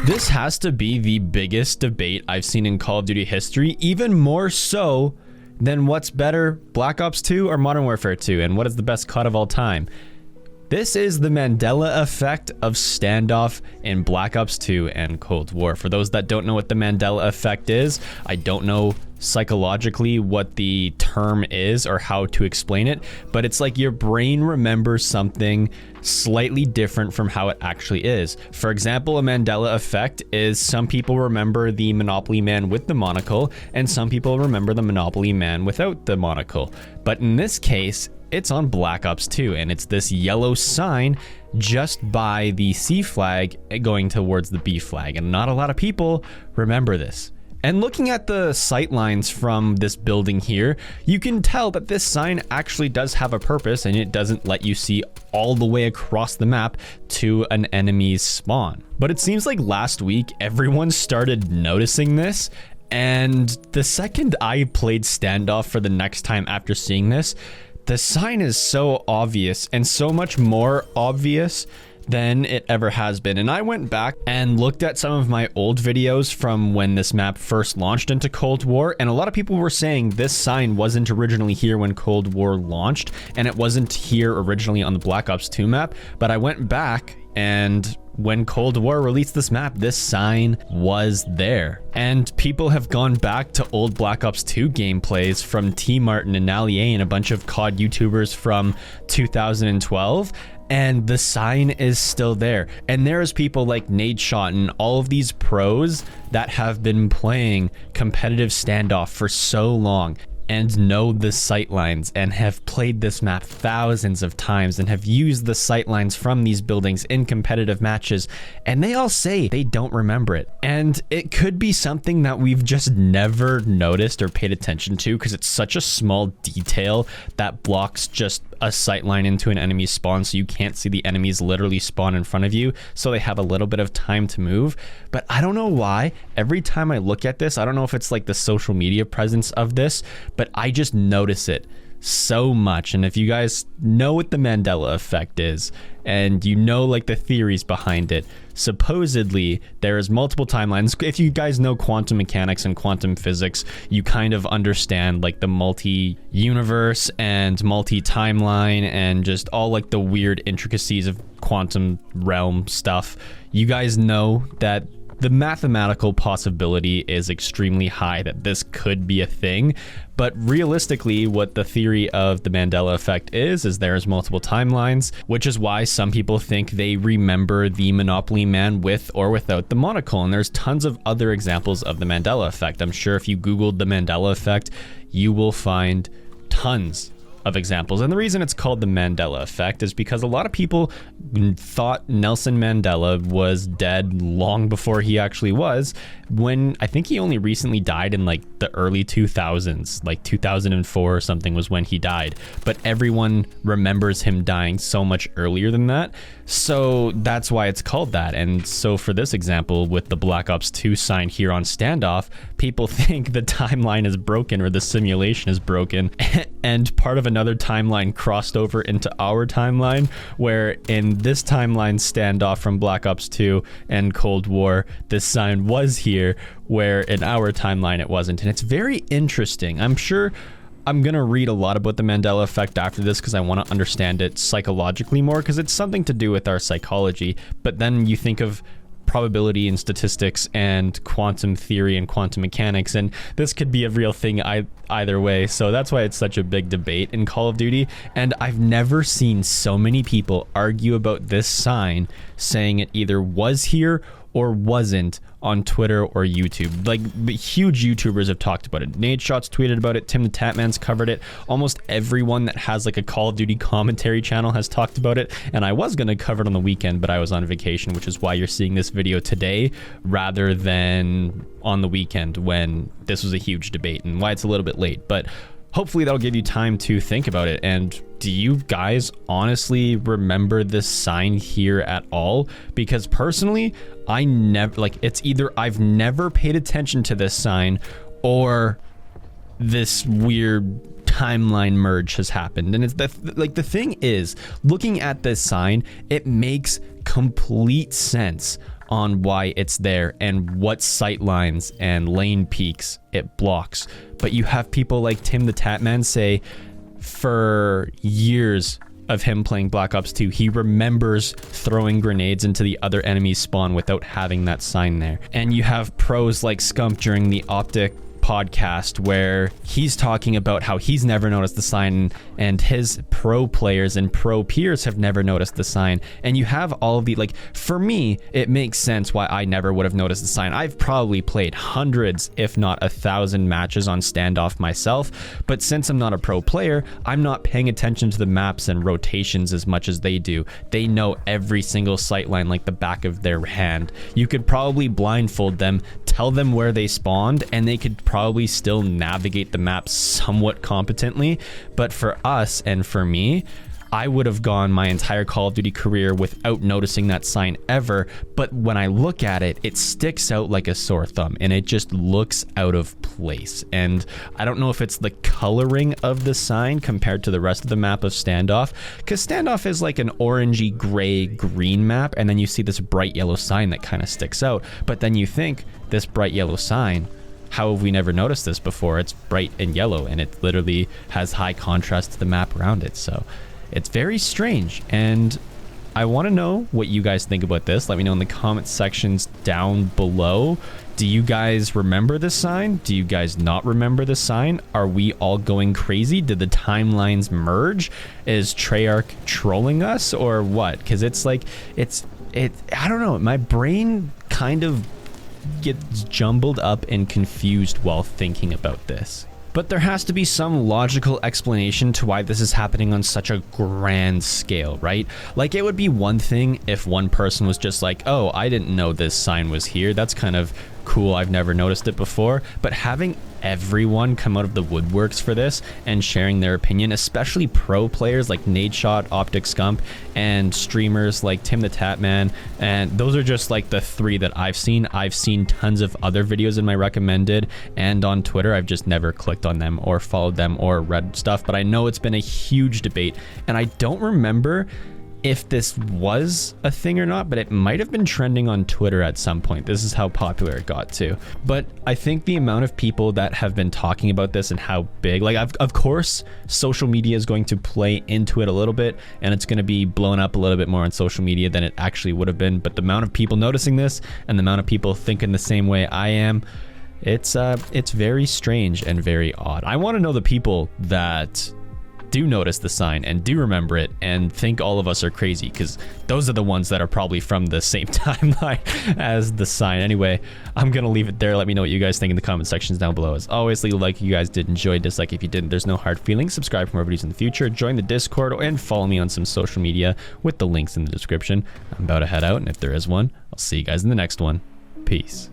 This has to be the biggest debate I've seen in Call of Duty history, even more so than what's better, Black Ops 2 or Modern Warfare 2, and what is the best COD of all time. This is the Mandela effect of standoff in Black Ops 2 and Cold War. For those that don't know what the Mandela effect is, I don't know psychologically what the term is or how to explain it, but it's like your brain remembers something slightly different from how it actually is. For example, a Mandela effect is some people remember the Monopoly man with the monocle and some people remember the Monopoly man without the monocle. But in this case, it's on Black Ops 2, and it's this yellow sign just by the C flag going towards the B flag, and not a lot of people remember this. And looking at the sight lines from this building here, you can tell that this sign actually does have a purpose, and it doesn't let you see all the way across the map to an enemy's spawn. But it seems like last week everyone started noticing this, and the second I played Standoff for the next time after seeing this, the sign is so obvious and so much more obvious than it ever has been. And I went back and looked at some of my old videos from when this map first launched into Cold War, and a lot of people were saying this sign wasn't originally here when Cold War launched, and it wasn't here originally on the Black Ops 2 map. But I went back, and when Cold War released this map, this sign was there. And people have gone back to old Black Ops 2 gameplays from T Martin and Allier and a bunch of COD YouTubers from 2012, and the sign is still there. And there's people like Nadeshot and all of these pros that have been playing competitive Standoff for so long and know the sightlines and have played this map thousands of times and have used the sightlines from these buildings in competitive matches, and they all say they don't remember it. And it could be something that we've just never noticed or paid attention to because it's such a small detail that blocks just a sightline into an enemy's spawn, so you can't see the enemies literally spawn in front of you, so they have a little bit of time to move. But I don't know why, every time I look at this, I don't know if it's like the social media presence of this, but I just notice it so much. And if you guys know what the Mandela effect is, and you know like the theories behind it, supposedly there's multiple timelines. If you guys know quantum mechanics and quantum physics, you kind of understand like the multi-universe and multi-timeline and just all like the weird intricacies of quantum realm stuff. You guys know that the mathematical possibility is extremely high that this could be a thing, but realistically what the theory of the Mandela effect is there's multiple timelines, which is why some people think they remember the Monopoly man with or without the monocle, and there's tons of other examples of the Mandela effect. I'm sure if you googled the Mandela effect, you will find tons of examples. And the reason it's called the Mandela effect is because a lot of people thought Nelson Mandela was dead long before he actually was, when I think he only recently died in like the early 2000s, like 2004 or something was when he died, but everyone remembers him dying so much earlier than that, so that's why it's called that. And so for this example with the Black Ops 2 sign here on Standoff, people think the timeline is broken or the simulation is broken and part of another timeline crossed over into our timeline, where in this timeline Standoff from Black Ops 2 and Cold War, this sign was here, where in our timeline it wasn't. And it's very interesting. I'm sure I'm gonna read a lot about the Mandela effect after this because I want to understand it psychologically more, because it's something to do with our psychology. But then you think of probability and statistics and quantum theory and quantum mechanics, and this could be a real thing either way. So that's why it's such a big debate in Call of Duty, and I've never seen so many people argue about this sign, saying it either was here or wasn't on Twitter or YouTube. Like, huge YouTubers have talked about it. Nadeshot's tweeted about it. Tim the Tatman's covered it. Almost everyone that has like a Call of Duty commentary channel has talked about it. And I was going to cover it on the weekend, but I was on vacation, which is why you're seeing this video today rather than on the weekend when this was a huge debate, and why it's a little bit late. But hopefully that'll give you time to think about it. And do you guys honestly remember this sign here at all? Because personally, I never, like, it's either I've never paid attention to this sign or this weird timeline merge has happened. And it's the thing is, looking at this sign, it makes complete sense on why it's there and what sight lines and lane peaks it blocks. But you have people like Tim the Tatman say for years of him playing Black Ops 2, he remembers throwing grenades into the other enemy's spawn without having that sign there. And you have pros like Scump during the Optic podcast where he's talking about how he's never noticed the sign and his pro players and pro peers have never noticed the sign. And you have all of the, like, for me, it makes sense why I never would have noticed the sign. I've probably played hundreds, if not 1,000 matches on standoff myself, but since I'm not a pro player, I'm not paying attention to the maps and rotations as much as they do. They know every single sight line like the back of their hand. You could probably blindfold them, tell them where they spawned, and they could probably still navigate the map somewhat competently. But for us and for me, I would have gone my entire Call of Duty career without noticing that sign ever. But when I look at it, it sticks out like a sore thumb and it just looks out of place. And I don't know if it's the coloring of the sign compared to the rest of the map of Standoff, because Standoff is like an orangey gray green map, and then you see this bright yellow sign that kind of sticks out. But then you think, this bright yellow sign, how have we never noticed this before? It's bright and yellow and it literally has high contrast to the map around it. So it's very strange, and I want to know what you guys think about this. Let me know in the comment sections down below. Do you guys remember this sign? Do you guys not remember this sign? Are we all going crazy? Did the timelines merge? Is Treyarch trolling us or what? Because it's like, I don't know. My brain kind of gets jumbled up and confused while thinking about this. But there has to be some logical explanation to why this is happening on such a grand scale, right? Like, it would be one thing if one person was just like, oh, I didn't know this sign was here. That's kind of cool. I've never noticed it before. But having everyone come out of the woodworks for this and sharing their opinion, especially pro players like Nadeshot, Optic Scump, and streamers like Tim the Tatman, and those are just like the three that I've seen. I've seen tons of other videos in my recommended and on Twitter. I've just never clicked on them or followed them or read stuff, but I know it's been a huge debate, and I don't remember if this was a thing or not, but it might have been trending on Twitter at some point. This is how popular it got to. But I think the amount of people that have been talking about this and how big, like, of course, social media is going to play into it a little bit, and it's going to be blown up a little bit more on social media than it actually would have been. But the amount of people noticing this and the amount of people thinking the same way I am, it's very strange and very odd. I want to know the people that do notice the sign and do remember it and think all of us are crazy, because those are the ones that are probably from the same timeline as the sign. Anyway, I'm gonna leave it there. Let me know what you guys think in the comment sections down below. As always, leave a like if you guys did enjoy, dislike if you didn't. There's no hard feelings. Subscribe for more videos in the future, join the Discord, and follow me on some social media with the links in the description. I'm about to head out, and if there is one, I'll see you guys in the next one. Peace.